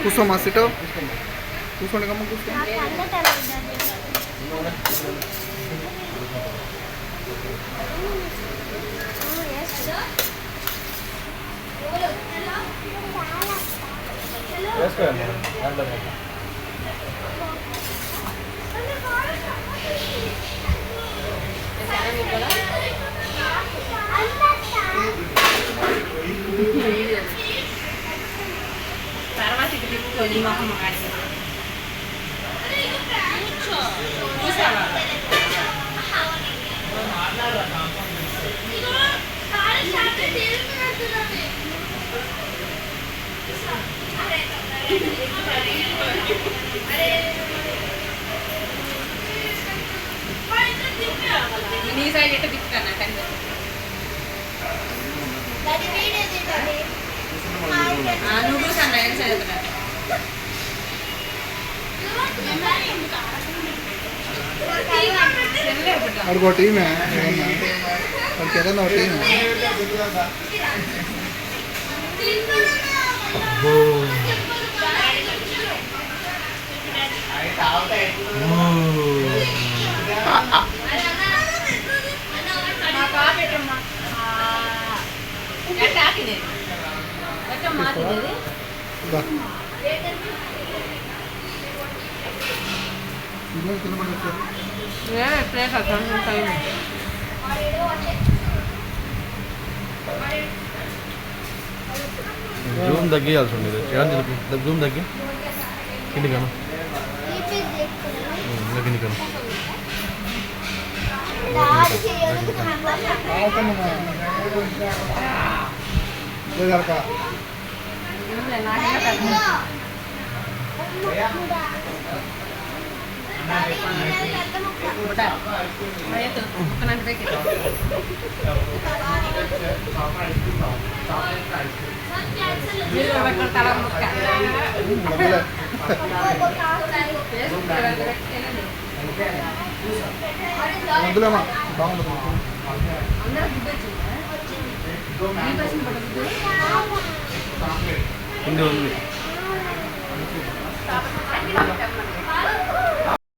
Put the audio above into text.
కూర్చోమా SIT కూర్చోండి కమ్మ కూర్చో తర్వాత తిప్పుకొని మొహం ఆడి నీ సైడ్ ఎట్ట తిప్పుతాను నువ్వు సన్న చదువుతున్నా అడుగు టీమే వాళ్ళకి ఏదైనా టీమే జూమ్ తగ్గియాల్సి ఉండేది జూమ్ తగ్గి కిందికాను కిందికాను వద్దులేమా బాగుంటుంది ఉంది